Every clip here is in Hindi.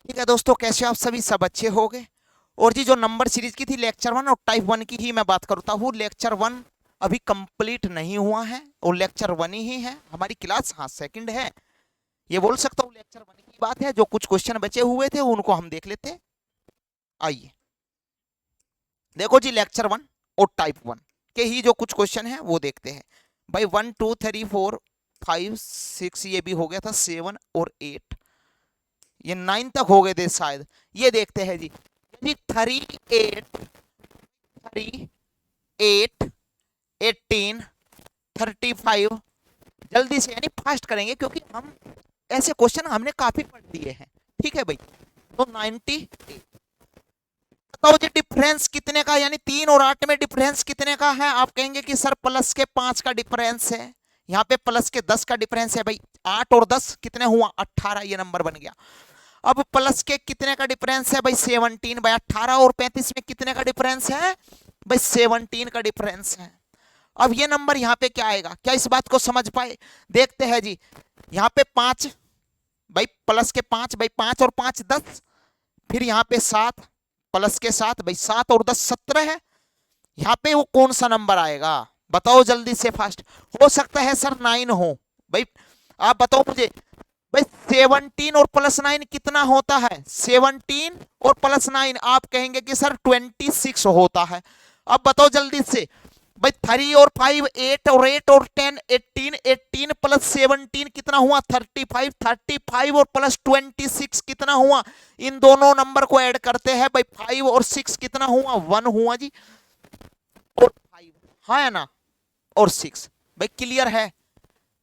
ठीक है दोस्तों, कैसे आप सभी सब अच्छे हो गए। और जी जो नंबर सीरीज की थी लेक्चर 1 और टाइप 1 की ही मैं बात करता हूँ। लेक्चर 1 अभी कंप्लीट नहीं हुआ है और लेक्चर 1 ही है हमारी क्लास। हाँ, सेकंड है, ये बोल सकता हूँ। लेक्चर 1 की बात है, जो कुछ क्वेश्चन बचे हुए थे उनको हम देख लेते। आइए देखो जी, लेक्चर 1 और टाइप 1 के ही जो कुछ क्वेश्चन है वो देखते हैं भाई। 1 2 3 4 5 6, ये भी हो गया था 7 और 8, ये 9 तक हो गए थे शायद। ये देखते हैं जी, जी 3 8 18 35, जल्दी से यानी फास्ट करेंगे क्योंकि हम ऐसे क्वेश्चन हमने काफी पढ़ लिए हैं। ठीक है भाई, तो 90। बताओ जी डिफरेंस कितने का, यानी 3 और 8 में डिफरेंस कितने का है। आप कहेंगे कि सर प्लस के 5 का डिफरेंस है, यहाँ पे प्लस के 10 का डिफरेंस है भाई। 8 और 10 कितने हुआ, 18, ये नंबर बन गया। अब प्लस के कितने का डिफरेंस है भाई, 17 भाई। 18 और 35 में कितने का डिफरेंस है भाई, 17 का डिफरेंस है। अब ये नंबर यहाँ पे क्या आएगा, क्या इस बात को समझ पाए। देखते हैं जी, यहाँ पे 5 भाई, प्लस के 5 भाई, 5 और 5 10, फिर यहाँ पे 7 प्लस के 7 भाई, 7 और 10 17 है। यहाँ पे वो कौन सा नंबर आएगा, बताओ जल्दी से फास्ट। हो सकता है सर 9 हो भाई, आप बताओ मुझे भाई। 17 और प्लस 9 कितना होता है, 17 और प्लस 9 आप कहेंगे कि सर 26 होता है। अब बताओ जल्दी से भाई, 3 और 5 8 और 8 और 10 18, 18 प्लस 17 कितना हुआ, 35, 35 और प्लस 26 कितना हुआ। इन दोनों नंबर को ऐड करते हैं भाई, 5 और 6 कितना हुआ, 1 हुआ जी। और 5, हाँ है ना, और 6 भाई। क्लियर है,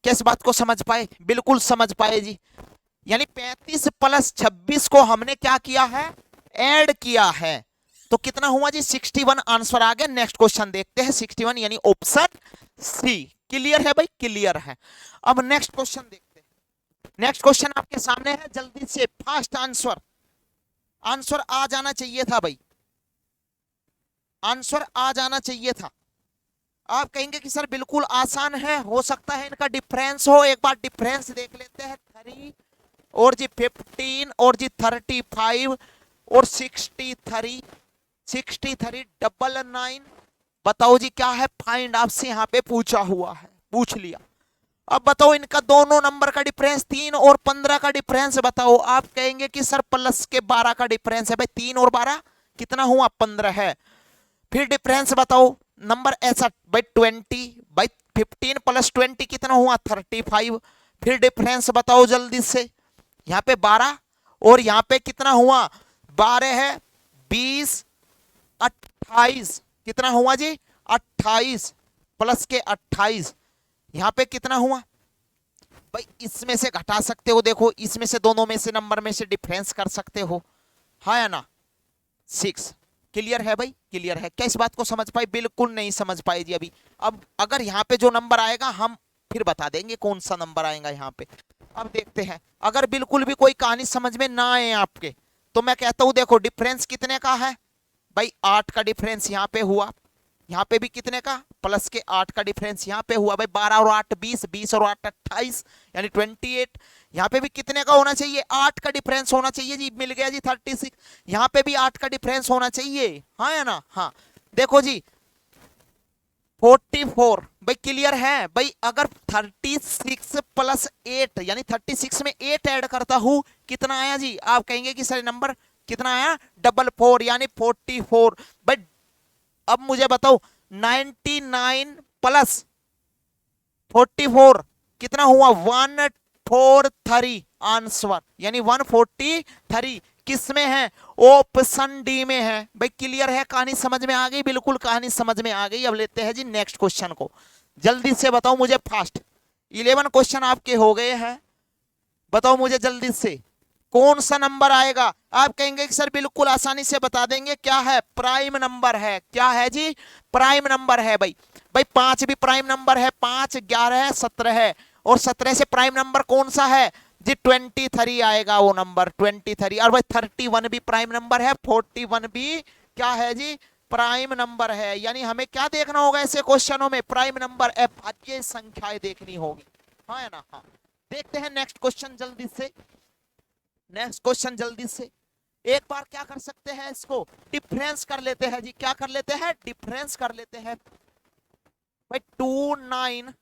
किस बात को समझ पाए, बिल्कुल समझ पाए जी। यानी 35 प्लस 26 को हमने क्या किया है, ऐड किया है। तो कितना हुआ जी, 61 आंसर आ गया। नेक्स्ट क्वेश्चन देखते हैं, 61 यानी ऑप्शन सी। क्लियर है भाई, क्लियर है। अब नेक्स्ट क्वेश्चन देखते हैं। नेक्स्ट क्वेश्चन आपके सामने है, जल्दी से फास्ट आंसर। आंसर आ जाना चाहिए था भाई, आंसर आ जाना चाहिए था। आप कहेंगे कि सर बिल्कुल आसान है, हो सकता है इनका डिफरेंस हो। एक बार डिफरेंस देख लेते हैं। 3 और जी 15 और जी 35 और 63, 63 डबल 9। बताओ जी क्या है, फाइंड आपसे यहाँ पे पूछा हुआ है, पूछ लिया। अब बताओ इनका दोनों नंबर का डिफरेंस, 3 और 15 का डिफरेंस बताओ। आप कहेंगे कि सर प्लस के 12 का डिफरेंस है भाई, 3 और 12 कितना हुआ, 15 है। फिर डिफरेंस बताओ नंबर ऐसा भाई, 20 भाई, 15 प्लस 20 कितना हुआ, 35। फिर डिफरेंस बताओ जल्दी से, यहाँ पे 12 और यहाँ पे कितना हुआ, 12 है, 20 28 कितना हुआ जी, 28 प्लस के 28, यहाँ पे कितना हुआ भाई। इसमें से घटा सकते हो, देखो इसमें से, दोनों में से, नंबर में से डिफरेंस कर सकते हो, हाँ या ना, 6। क्लियर है भाई, क्लियर है। क्या इस बात को समझ पाए, बिल्कुल नहीं समझ पाए जी अभी। अब अगर यहाँ पे जो नंबर आएगा हम फिर बता देंगे कौन सा नंबर आएगा यहाँ पे। अब देखते हैं, अगर बिल्कुल भी कोई कहानी समझ में ना आए आपके, तो मैं कहता हूं देखो डिफरेंस कितने का है भाई, 8 का डिफरेंस यहाँ पे हुआ। यहाँ पे भी कितने का, प्लस के 8 का डिफरेंस यहाँ पे हुआ भाई। 12 और 8 20, 20 और 8 28 यानी 28। यहाँ पे भी कितने का होना चाहिए, 8 का डिफरेंस होना चाहिए जी, मिल गया जी 36। यहाँ पे भी 8 का डिफरेंस होना चाहिए, हाँ या ना, हाँ। देखो जी 44 भाई, क्लियर है भाई। अगर 36 प्लस 8 यानी 36 में 8 ऐड करता हूं, कितना आया जी, आप कहेंगे कि सर नंबर कितना आया, डबल 4 यानी 44 भाई। अब मुझे बताओ 99 प्लस 44 कितना हुआ, 143 आंसर, यानी 143 किस में है, ऑप्शन डी में है भाई। क्लियर है, कहानी समझ में आ गई, बिल्कुल कहानी समझ में आ गई। अब लेते हैं जी नेक्स्ट क्वेश्चन को, जल्दी से बताओ मुझे फास्ट। 11 क्वेश्चन आपके हो गए हैं, बताओ मुझे जल्दी से कौन सा नंबर आएगा। आप कहेंगे कि सर बिल्कुल आसानी से बता देंगे, क्या है, प्राइम नंबर है। क्या है जी, प्राइम नंबर है भाई। भाई 5 भी प्राइम नंबर है, 5 11 है, 17 है, और 17 से प्राइम नंबर कौन सा है जी, 23 आएगा वो नंबर, 23। और भाई 31 भी प्राइम नंबर है, 41 भी क्या है जी, प्राइम नंबर है। यानी हमें क्या देखना होगा ऐसे क्वेश्चनों में, प्राइम नंबर, अभाज्य संख्याएं देखनी होगी, हाँ है ना, हाँ। देखते हैं नेक्स्ट क्वेश्चन जल्दी से। नेक्स्ट क्वेश्चन जल्दी से। एक बार क्या कर सकते हैं, इसको डिफरेंस कर लेते हैं जी। क्या कर लेते हैं, डिफरेंस कर लेते हैं भाई। 29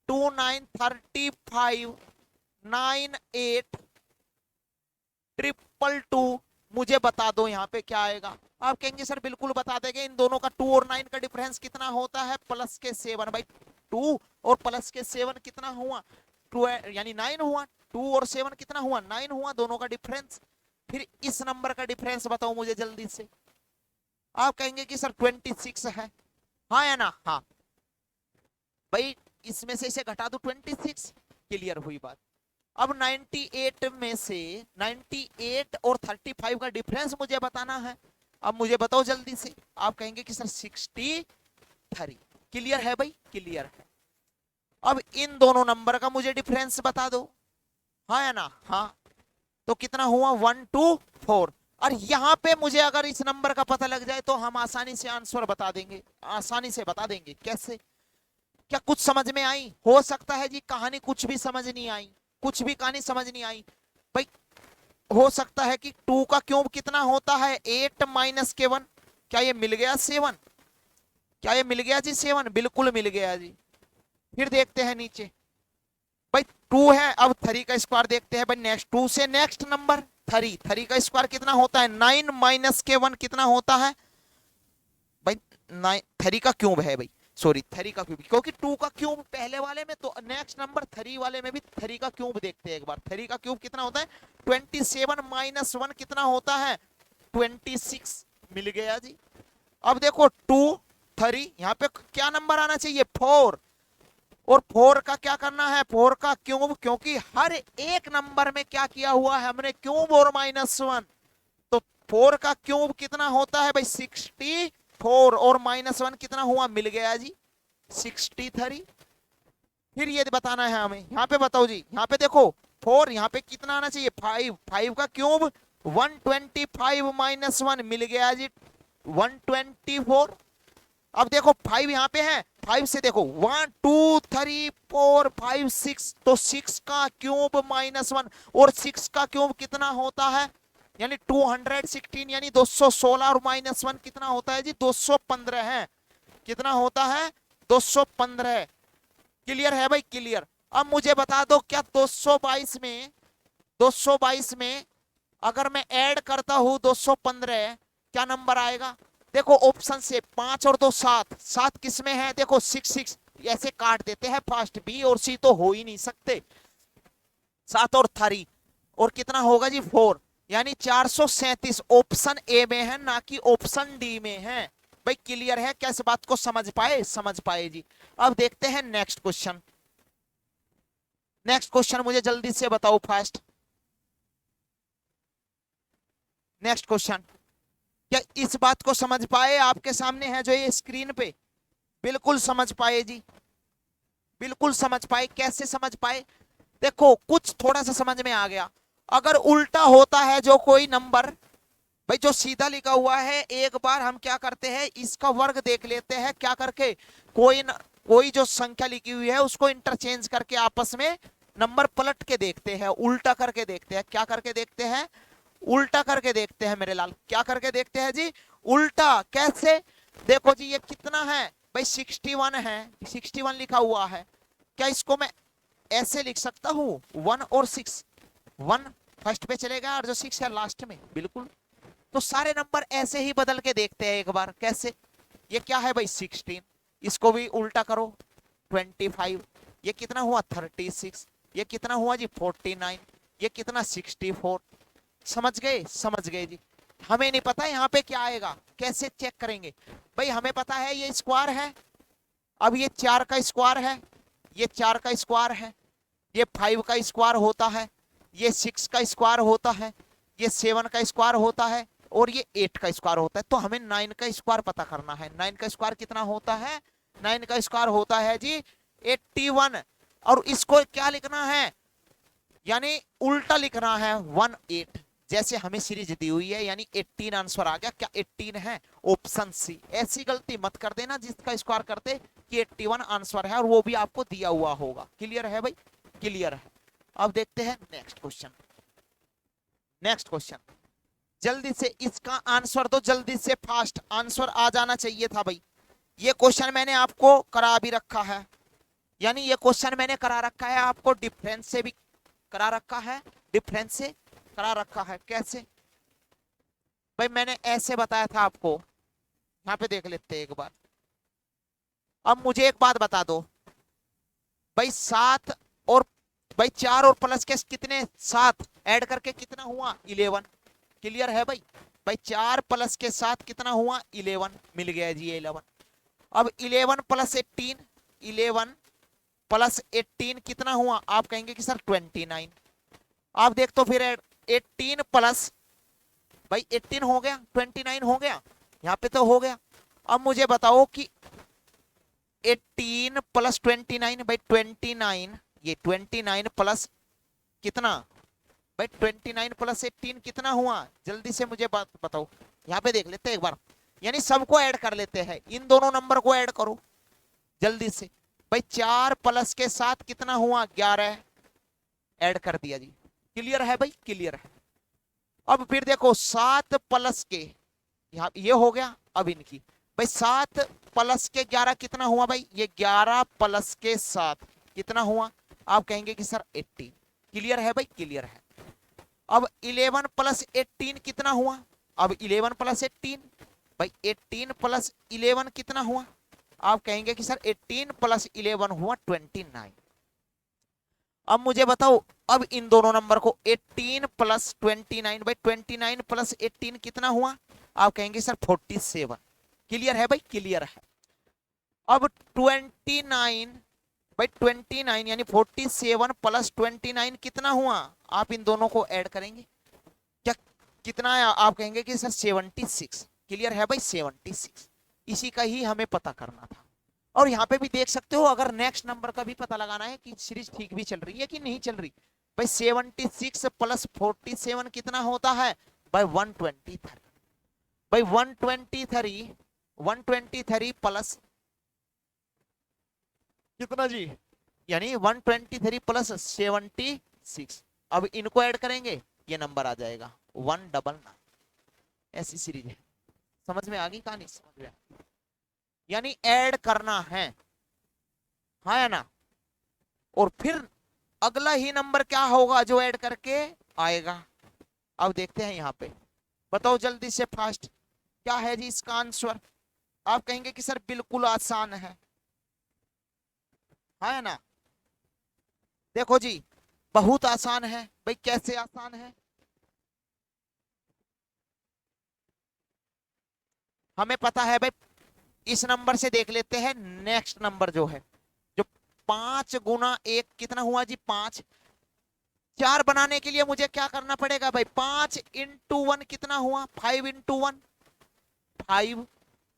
29 35 98 222 मुझे बता दो यहाँ पे क्या आएगा। आप कहेंगे सर बिल्कुल बता देंगे, इन दोनों का 2 और 9 का डिफरेंस कितना होता है, प्लस के 7 भाई। 2 और प्लस के 7 कितना हुआ, 2 यानी 9 हुआ। 2 और 7 कितना हुआ, 9 हुआ, दोनों का डिफरेंस। फिर इस नंबर का डिफरेंस बताओ मुझे जल्दी से। आप कहेंगे कि सर 26 है, हाँ या ना, हाँ भाई। इसमें से इसे घटा दो 26, क्लियर हुई बात। अब 98 में से 98 और 35 का डिफरेंस मुझे बताना है। अब मुझे बताओ जल्दी से। आप कहेंगे कि सर 63, क्लियर है भाई, क्लियर है। अब इन दोनों नंबर का मुझे डिफरेंस बता दो, हाँ या ना, हाँ। तो कितना हुआ, 124। और यहां पे मुझे अगर इस नंबर का पता लग जाए तो हम आसानी से आंसर बता देंगे, आसानी से बता देंगे। कैसे, क्या कुछ समझ में आई? हो सकता है जी कहानी कुछ भी समझ नहीं आई, कुछ भी कहानी समझ नहीं आई भाई। हो सकता है कि 2 का क्यूब कितना होता है, 8 माइनस के 1। क्या ये मिल गया 7? क्या ये मिल गया जी 7? बिल्कुल मिल गया जी। फिर देखते हैं नीचे भाई, 2 है। अब 3 का स्क्वायर देखते हैं भाई। नेक्स्ट 2 से नेक्स्ट नंबर 3, 3 का स्क्वायर कितना होता है, 9 माइनस के 1 कितना होता है भाई। 9, 3 का क्यूब है भाई, सॉरी 3 का क्यूब, क्योंकि 2 का क्यूब पहले वाले में, तो नेक्स्ट नंबर 3 वाले में भी 3 का क्यूब देखते हैं एक बार। 3 का क्यूब कितना होता है, 27 माइनस 1 कितना होता है, 26, मिल गया जी। अब देखो 2 3, यहाँ पे क्या नंबर आना चाहिए, 4। और 4 का क्या करना है, 4 का क्यूब, क्योंकि हर एक नंबर में क्या किया हुआ है हमने, क्यूब और -1। तो 4 का क्यूब कितना होता है भाई, 64। और -1 कितना हुआ, मिल गया जी 63। फिर ये बताना है हमें, यहाँ पे बताओ जी। यहाँ पे देखो 4, यहाँ पे कितना आना चाहिए, 5। 5 का क्यूब 125 -1 मिल गया जी 124। अब देखो 5 यहाँ पे है, 5 से देखो 1 2 3 4 5 6, तो 6 का क्यूब -1 और 6 का क्यूब कितना होता है, यानी 216, यानी 216 और -1 कितना होता है जी, 215 है। कितना होता है, 215। क्लियर है भाई, क्लियर। अब मुझे बता दो, क्या 222 में अगर मैं ऐड करता हूं 215, क्या नंबर आएगा? देखो ऑप्शन से 5 और 2 7, 7 किस में है, देखो 6 6, ऐसे काट देते हैं फास्ट। बी और सी तो हो ही नहीं सकते, 7 और 3, और कितना होगा जी 4, यानी 437 ऑप्शन ए में है, ना कि ऑप्शन डी में है। भाई क्लियर है, क्या इस बात को समझ पाए? समझ पाए जी। अब देखते हैं नेक्स्ट क्वेश्चन। नेक्स्ट क्वेश्चन मुझे जल्दी से बताओ फास्ट। नेक्स्ट क्वेश्चन, क्या इस बात को समझ पाए? आपके सामने है जो ये स्क्रीन पे, बिल्कुल समझ पाए जी, बिल्कुल समझ पाए। कैसे समझ पाए? देखो कुछ थोड़ा सा समझ में आ गया। अगर उल्टा होता है जो कोई नंबर, भाई जो सीधा लिखा हुआ है, एक बार हम क्या करते हैं, इसका वर्ग देख लेते हैं क्या करके। कोई जो संख्या लिखी हुई है उसको इंटरचेंज करके आपस में नंबर पलट के देखते हैं, उल्टा करके देखते हैं। क्या करके देखते हैं? उल्टा करके देखते हैं मेरे लाल। क्या करके देखते हैं जी? उल्टा। कैसे? देखो जी ये कितना है भाई, 61 है, 61 लिखा हुआ है। क्या इसको मैं ऐसे लिख सकता हूँ, 1 और 6, 1 फर्स्ट पे चलेगा और जो 6 है लास्ट में, बिल्कुल। तो सारे नंबर ऐसे ही बदल के देखते हैं एक बार। कैसे? ये क्या है भाई 16, इसको भी उल्टा करो 25, ये कितना हुआ 36, ये कितना हुआ जी 49, ये कितना 64। समझ गए? समझ गए जी। हमें नहीं पता यहाँ पे क्या आएगा, कैसे चेक करेंगे भाई? हमें पता है ये स्क्वायर है, अब ये 4 का स्क्वायर है, ये 4 का स्क्वायर है, ये 5 का स्क्वायर होता है, ये 6 का स्क्वायर होता है, ये 7 का स्क्वायर होता है, और ये 8 का स्क्वायर होता है। तो हमें 9 का स्क्वायर पता करना है। 9 का स्क्वायर कितना होता है? 9 का स्क्वायर होता है जी 81। और इसको क्या लिखना है, यानी उल्टा लिखना है 18, जैसे हमें सीरीज दी हुई है, यानी 18 आंसर आ गया। क्या 18 है? Option C. ऐसी गलती मत कर देना जिसका स्क्वायर करते कि 81 आंसर है और वो भी आपको दिया हुआ होगा। क्लियर है भाई? क्लियर है। अब देखते हैं नेक्स्ट क्वेश्चन। नेक्स्ट क्वेश्चन, जल्दी से इसका आंसर दो, जल्दी से, फास्ट आंसर आ जाना चाहिए था भाई। ये क्वेश्चन मैंने आपको करा भी रखा है, यानी ये क्वेश्चन मैंने करा रखा है आपको, डिफरेंस से भी करा रखा है, डिफरेंस से करा रखा है। कैसे भाई, मैंने ऐसे बताया था आपको, यहाँ पे देख लेते हैं एक बार। अब मुझे एक बात बता दो भाई, 7 और भाई 4 और प्लस के कितने, 7 ऐड करके कितना हुआ, 11। क्लियर है भाई? भाई 4 प्लस के साथ कितना हुआ, 11 मिल गया जी, 11। अब 11 प्लस 18, 11 प्लस 18 कितना हुआ, आप कहेंगे कि सर 29। आप देख तो फिर 18 प्लस भाई 18 हो गया, 29 हो गया, यहाँ पे तो हो गया। अब मुझे बताओ कि 18 प्लस 29 भाई 29, ये 29 प्लस कितना भाई, 29 प्लस 18 कितना हुआ, जल्दी से मुझे बात बताओ। यहाँ पे देख लेते हैं एक बार, यानी सबको ऐड कर लेते हैं, इन दोनों नंबर को ऐड करो जल्दी से। भाई 4 प्लस के साथ कितना हुआ, 11 ऐड कर दिया जी। क्लियर है भाई? क्लियर है। अब फिर देखो 7 प्लस के, यहाँ ये हो गया। अब इनकी भाई 7 प्लस के 11 कितना हुआ भाई, ये 11 प्लस के 7 कितना हुआ, आप कहेंगे कि सर 18। क्लियर है भाई? क्लियर है। अब 11 प्लस 18 कितना हुआ, अब 11 प्लस 18 भाई 18 प्लस 11 कितना हुआ, आप कहेंगे कि सर 18 प्लस 11 हुआ 29। अब मुझे बताओ, अब इन दोनों नंबर को 18 प्लस 29 भाई 29 प्लस 18 कितना हुआ, आप कहेंगे सर 47। क्लियर है भाई? क्लियर है। अब 29 भाई 29 यानी 47 प्लस 29 कितना हुआ, आप इन दोनों को ऐड करेंगे, क्या कितना है, आप कहेंगे कि सर 76। क्लियर है भाई? 76। इसी का ही हमें पता करना था। और यहाँ पे भी देख सकते हो, अगर नेक्स्ट नंबर का भी पता लगाना है कि सीरीज ठीक भी चल रही है कि नहीं चल रही। भाई 76 प्लस 47 कितना होता है भाई 123। भाई 123, 123 प्लस कितना जी, यानी 123 प्लस 76। अब इनको ऐड करेंगे, ये नंबर आ जाएगा 199। ऐसी सीरीज है। समझ में आ गई कहानी? समझ में? यानी ऐड करना है, हाँ या ना। और फिर अगला ही नंबर क्या होगा जो ऐड करके आएगा। अब देखते हैं यहाँ पे, बताओ जल्दी से, फास्ट, क्या है जी इसका आंसर। आप कहेंगे कि सर बिल्कुल आसान है, हाँ या ना। देखो जी, बहुत आसान है भाई। कैसे आसान है, हमें पता है भाई। इस नंबर से देख लेते हैं नेक्स्ट नंबर जो है, जो 5 गुना 1 कितना हुआ जी, 5। 4 बनाने के लिए मुझे क्या करना पड़ेगा भाई, 5 इंटू 1 कितना हुआ, 5 इंटू 1 5,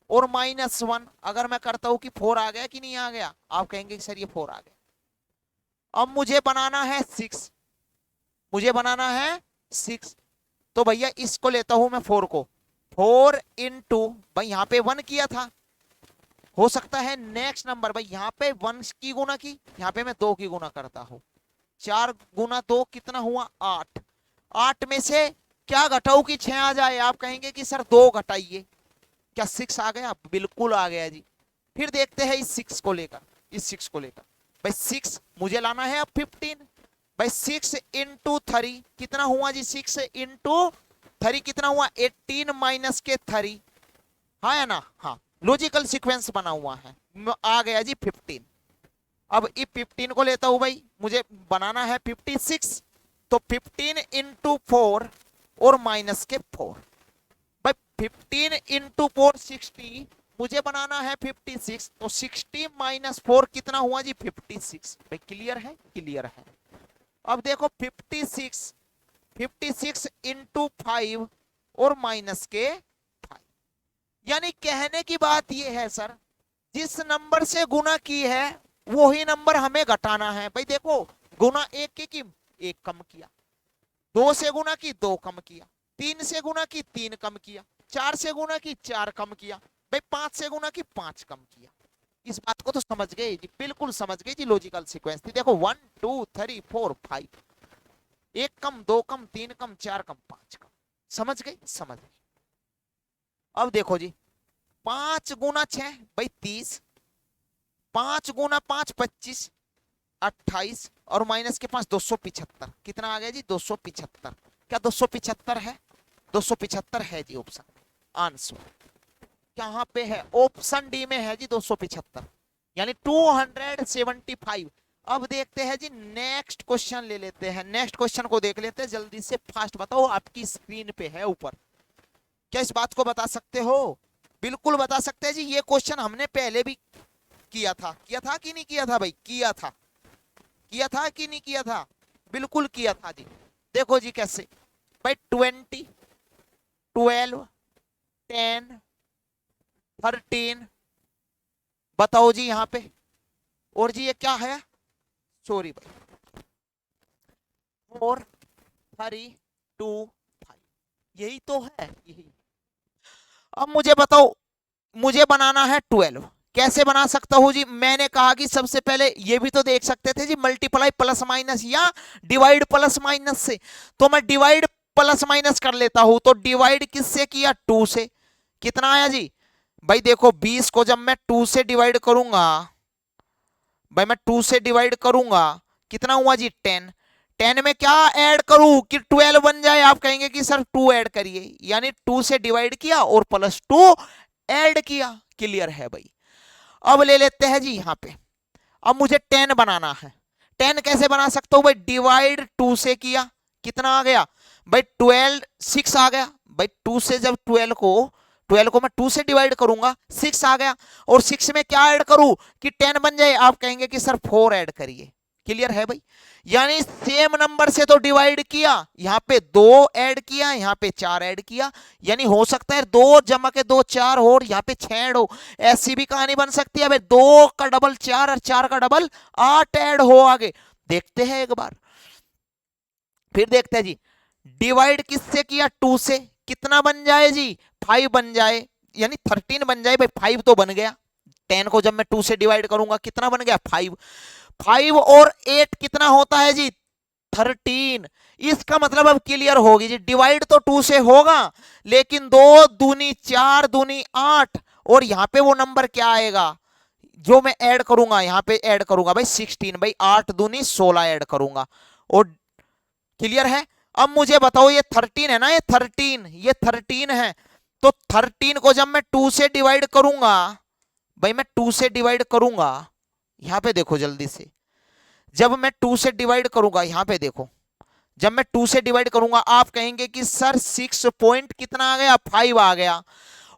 और -1 अगर मैं करता हूं कि 4 आ गया कि नहीं आ गया, आप कहेंगे कि सर ये 4 आ गया। अब मुझे बनाना है 6, मुझे बनाना है 6, तो भैया इसको लेता हूं मैं 4 को, 4 इंटू भाई यहाँ पे 1 किया था, हो सकता है नेक्स्ट नंबर भाई यहाँ पे 1 की गुना की, यहाँ पे मैं 2 की गुना करता हूं। 4 गुना 2 कितना हुआ, 8। 8 में से क्या घटाओ कि 6 आ जाए, आप कहेंगे कि सर 2 घटाइए, क्या 6 आ गया, बिल्कुल आ गया जी। फिर देखते हैं इस 6 को लेकर, इस 6 को लेकर भाई 6 मुझे लाना है अब 15। भाई 6 इंटू 3 कितना हुआ जी, 6 इंटू 3 कितना हुआ, 18 माइनस के 3, हाँ या ना। हाँ, लॉजिकल सीक्वेंस बना हुआ है, आ गया जी 15। अब इस 15 को लेता हूं भाई, मुझे बनाना है 56, तो 15 इंटू 4 और माइनस के 4 भाई 15 इंटू 4 60, मुझे बनाना है 56, तो 60 माइनस 4 कितना हुआ जी, 56। भाई क्लियर है? क्लियर है। अब देखो 56, 56 इंटू 5 और माइनस के 5, यानी कहने की बात यह है सर, जिस नंबर से गुना की है वही नंबर हमें घटाना है। भाई देखो, गुना 1 की 1 कम किया, 2 से गुना की 2 कम किया, 3 से गुना की 3 कम किया, 4 से गुना की 4 कम किया, भाई 5 से गुना की 5 कम किया। इस बात को तो समझ गए जी, बिल्कुल समझ गए जी, लॉजिकल सीक्वेंस थी। देखो 1 2 3 4 5, 1 कम, 2 कम, 3 कम, 4 कम, 5 कम। समझ गए? समझ गए। अब देखो जी, 5 गुना 6 भाई 30, 5 गुना 5 25, 28 और माइनस के पास 275। कितना आ गया जी? 275। क्या 275 है? 275 है जी ऑप्शन आंसर। कहां पे है? ऑप्शन डी में है जी 275, यानी 275। अब देखते हैं जी नेक्स्ट क्वेश्चन ले लेते हैं, नेक्स्ट क्वेश्चन को देख लेते हैं जल्दी से, फास्ट बताओ, आपकी स्क्रीन पे है ऊपर। क्या इस बात को बता सकते हो? बिल्कुल बता सकते हैं जी। ये क्वेश्चन हमने पहले भी किया था कि नहीं किया था भाई? किया था कि नहीं किया था? बिल्कुल किया था जी। देखो जी कैसे भाई, 20, 12, 10, 13, बताओ जी यहाँ पे। और जी ये क्या है? सॉरी भाई, 4, 3, 2, 5, यही तो है, यही। अब मुझे बताओ, मुझे बनाना है 12। कैसे बना सकता हूं जी? मैंने कहा कि सबसे पहले ये भी तो देख सकते थे जी, मल्टीप्लाई प्लस माइनस या डिवाइड प्लस माइनस से। तो मैं डिवाइड प्लस माइनस कर लेता हूं। तो डिवाइड किससे किया? 2 से। कितना आया जी? भाई देखो 20 को जब मैं 2 से डिवाइड करूंगा, भाई मैं 2 से डिवाइड करूंगा, कितना हुआ जी? 10। 10 में क्या ऐड करूं कि 12 बन जाए? आप कहेंगे कि सर 2 ऐड करिए, यानी 2 से डिवाइड किया और प्लस 2 ऐड किया। क्लियर है भाई? अब ले लेते हैं जी यहाँ पे, अब मुझे 10 बनाना है। 10 कैसे बना सकता हूं भाई? डिवाइड 2 से किया, कितना आ गया भाई? 12, 6 आ गया भाई। 2 से जब 12 को मैं 2 से डिवाइड करूंगा, 6 आ गया। और 6 में क्या ऐड करूं कि 10 बन जाए? आप कहेंगे कि सर 4 ऐड करिए। क्लियर है भाई? यानी सेम नंबर से तो डिवाइड किया, यहाँ पे 2 ऐड किया, यहाँ पे 4 ऐड किया, यानी हो सकता है 2 जमा के 2 4 हो और यहाँ पे 6 ऐड हो। ऐसी भी कहानी बन सकती है भाई, 2 का डबल 4 और 4 का डबल 8 ऐड हो आगे। देखते हैं एक बार, फिर देखते हैं जी। डिवाइड किससे किया? 2 से। कितना बन जाए जी? 5 बन जाए, यानी 13 बन जाए भाई। 5 तो बन गया। 10 को जब मैं 2 से डिवाइड करूंगा, कितना बन गया? 5। 5 और 8 कितना होता है जी? 13। इसका मतलब अब क्लियर होगी जी, डिवाइड तो 2 से होगा, लेकिन 2 दूनी 4 दूनी 8, और यहां पे वो नंबर क्या आएगा जो मैं ऐड करूंगा? यहां पे ऐड करूंगा भाई 16 भाई, 8 दूनी 16 ऐड करूंगा। और क्लियर है? अब मुझे बताओ, ये 13 है ना, ये 13 है। तो 13 को जब मैं 2 से डिवाइड करूंगा, भाई मैं 2 से डिवाइड करूंगा, यहां पे देखो जल्दी से, जब मैं 2 से डिवाइड करूंगा, यहां पे देखो, जब मैं 2 से डिवाइड करूंगा, आप कहेंगे कि सर 6 पॉइंट कितना आ गया? 5 आ गया।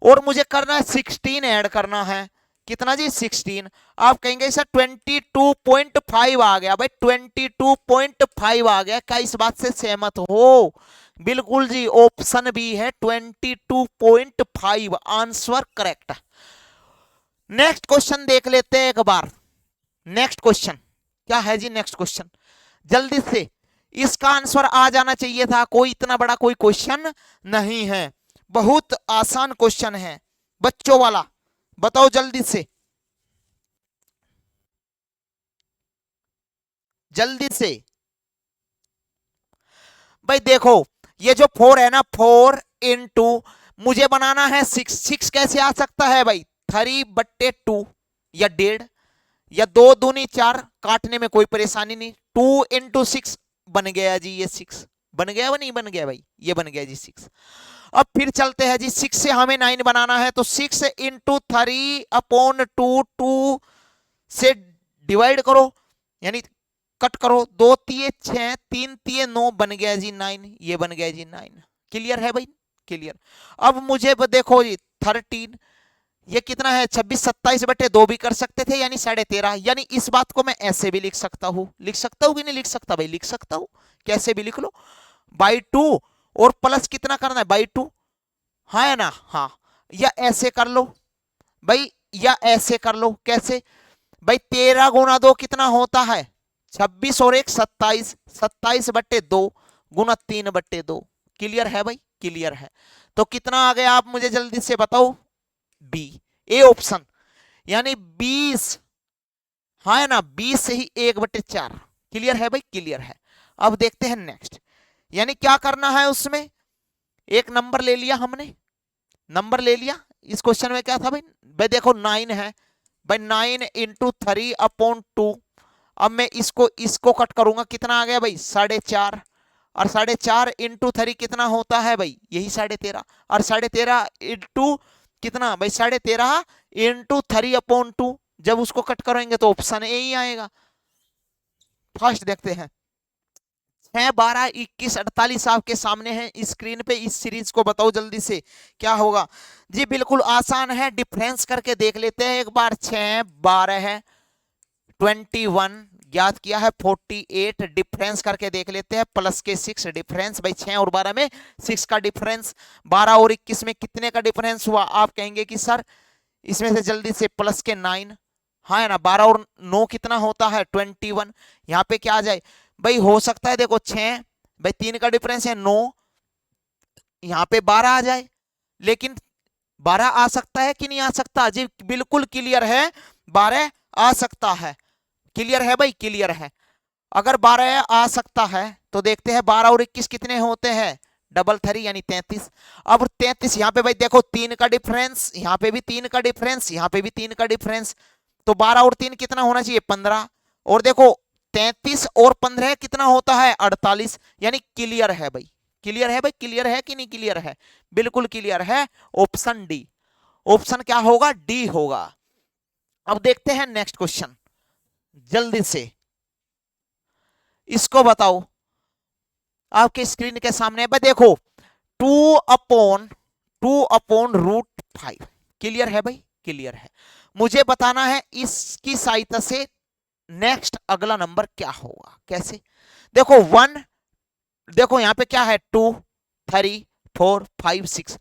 और मुझे करना है 16 ऐड करना है। कितना जी? 16। आप कहेंगे सर 22.5 आ गया। भाई 22.5 आ गया। क्या इस बात से सहमत हो? बिल्कुल जी, ऑप्शन बी है 22.5 आंसर करेक्ट। नेक्स्ट क्वेश्चन देख लेते हैं एक बार। नेक्स्ट क्वेश्चन क्या है जी? नेक्स्ट क्वेश्चन जल्दी से, इसका आंसर आ जाना चाहिए था, कोई इतना बड़ा कोई क्वेश्चन नहीं है, बहुत आसान क्वेश्चन है बच्चों वाला। बताओ जल्दी से, जल्दी से। भाई देखो, ये जो 4 है ना, 4 इंटू, मुझे बनाना है 6। 6 कैसे आ सकता है भाई? 3/2 या 1.5, या 2 दूनी 4, काटने में कोई परेशानी नहीं। 2 इंटू 6 बन गया जी, ये 6 बन गया वो नहीं बन गया भाई? ये बन गया जी 6। अब फिर चलते हैं जी, 6 से हमें 9 बनाना है, तो 6 इंटू 3/2, 2 से डिवाइड करो, यानी कट करो, 2 तिये 6, 3 तिये 9, बन गया जी 9। ये बन गया जी 9। क्लियर है भाई? क्लियर। अब मुझे देखो जी 13, ये कितना है? 26, 27/2 भी कर सकते थे, यानी 13.5। यानी इस बात को मैं ऐसे भी लिख सकता हूं। लिख सकता हूं कि नहीं लिख सकता भाई? लिख सकता हूं, कैसे भी लिख लो, बाई 2, और प्लस कितना करना है? बाई 2, हाँ है ना? हाँ। या ऐसे कर लो भाई, या ऐसे कर लो। कैसे भाई? 13 गुना 2 कितना होता है? 26 और 1 27, 27/2 गुना 3/2। क्लियर है भाई? क्लियर है। तो कितना आ गया? आप मुझे जल्दी से बताओ। बी, ए ऑप्शन, यानी 20, हाँ है ना? 20 से ही 1/4। क्लियर है भाई? क्लियर है। अब देखते हैं नेक्स्ट। यानी क्या करना है उसमें, एक नंबर ले लिया हमने, नंबर ले लिया। इस क्वेश्चन में क्या था भाई, भाई देखो 9 है भाई, 9 इंटू 3/2। अब मैं इसको इसको कट करूंगा, कितना आ गया भाई 4.5, और 4.5 इंटू 3 कितना होता है भाई, यही 13.5, और 13.5 इंटू कितना भाई 13.5 इंटू 3/2। जब उसको कट करेंगे तो ऑप्शन ए ही आएगा। फर्स्ट देखते हैं, 6, 12, 21, 48 आपके सामने है स्क्रीन पे। इस सीरीज को बताओ जल्दी से क्या होगा जी। बिल्कुल आसान है, डिफरेंस करके देख लेते हैं एक बार। 6, 12 है, 21 ज्ञात किया है, 48 डिफरेंस करके देख लेते हैं, प्लस के 6 डिफरेंस। भाई 6 और 12 में 6 का डिफरेंस, 12 और 21 में कितने का डिफरेंस हुआ। आप कहेंगे कि सर इसमें से जल्दी से प्लस के 9, हाँ है ना, 12 और 9 कितना होता है 21। यहाँ पे क्या आ जाए भाई, हो सकता है देखो 6 भाई 3 का डिफरेंस है 9, यहाँ पे 12 आ जाए, लेकिन 12 आ सकता है कि नहीं आ सकता जी, बिल्कुल क्लियर है 12 आ सकता है। क्लियर है भाई, क्लियर है। अगर 12 आ सकता है तो देखते हैं 12 और 21 कितने होते हैं, डबल 3 यानी 33। अब 33 यहाँ पे भाई देखो 3 का डिफरेंस, यहाँ पे भी 3 का डिफरेंस, यहाँ पे भी 3 का डिफरेंस, तो 12 और 3 कितना होना चाहिए 15। और देखो 33 और 15 कितना होता है 48, यानी क्लियर है भाई। क्लियर है भाई, क्लियर है कि नहीं क्लियर है, बिल्कुल क्लियर है। ऑप्शन डी, ऑप्शन क्या होगा, डी होगा। अब देखते हैं नेक्स्ट क्वेश्चन जल्दी से, इसको बताओ आपके स्क्रीन के सामने भाई देखो 2/√5। क्लियर है भाई, क्लियर है। मुझे बताना है इसकी सहायता से नेक्स्ट अगला नंबर क्या होगा, कैसे। देखो 1, देखो यहां पे क्या है 2, 3, 4, 5, 6,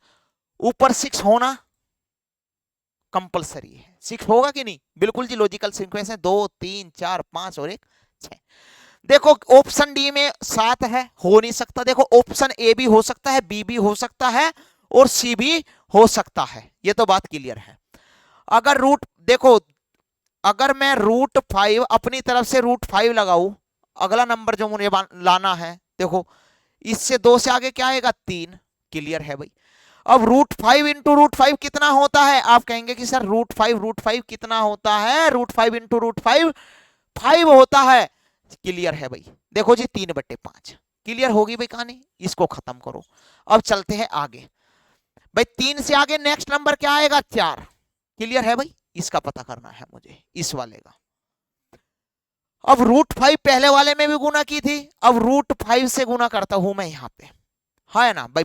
ऊपर 6 होना कंपलसरी है। 6 होगा कि नहीं, बिल्कुल जी, लॉजिकल सीक्वेंस है, 2, 3, 4, 5 और 1 6। देखो ऑप्शन डी में 7 है, हो नहीं सकता। देखो ऑप्शन ए भी हो सकता है, बी भी हो सकता है, और सी भी हो सकता है, ये तो बात क्लियर है। अगर रूट देखो, अगर मैं √5 अपनी तरफ से √5 लगाऊं, अगला नंबर जो मुझे लाना है, देखो इससे 2 से आगे क्या आएगा 3। क्लियर है भाई। अब √5 इंटू √5 कितना होता है, आप कहेंगे कि सर √5 कितना होता है, √5 इंटू √5 5 होता है। क्लियर है भाई, देखो जी 3/5। क्लियर होगी भाई कहानी, इसको खत्म करो। अब चलते हैं आगे भाई, 3 से आगे नेक्स्ट नंबर क्या आएगा 4। क्लियर है भाई, इसका पता करना है मुझे, इस वाले का। अब √5 पहले वाले में भी गुना की थी, अब √5 से गुना करता हूं मैं यहाँ पे, हाँ है ना भाई।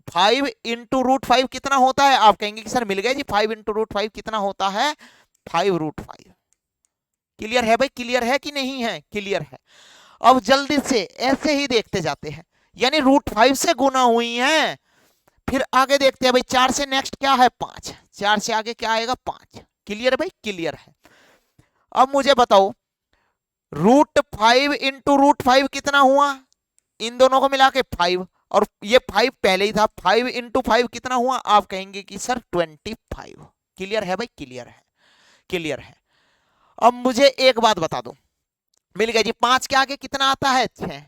5 इंटू √5 कितना होता है, आप कहेंगे कि सर मिल गया जी, 5 इंटू √5 कितना होता है 5√5। क्लियर है भाई, क्लियर है कि नहीं है, क्लियर है। अब जल्दी से ऐसे ही देखते जाते हैं, यानी √5 से गुना हुई है। फिर आगे देखते हैं भाई, 4 से नेक्स्ट क्या है 5, 4 से आगे क्या आएगा 5। क्लियर भाई, क्लियर है। अब मुझे बताओ √5 इंटू √5 कितना हुआ, इन दोनों को मिला के 5, और ये 5 पहले ही था, 5 इंटू 5 कितना हुआ, आप कहेंगे कि सर 25। क्लियर है भाई, क्लियर है, क्लियर है। अब मुझे एक बात बता दो, मिल गया जी, 5 के आगे कितना आता है 6,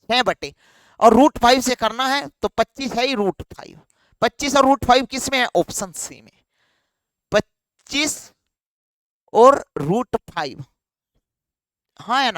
6 बटे, और √5 से करना है तो 25 है ही √5। 25 और √5 किस में है, ऑप्शन सी में। 25 और √5, हाँ है ना।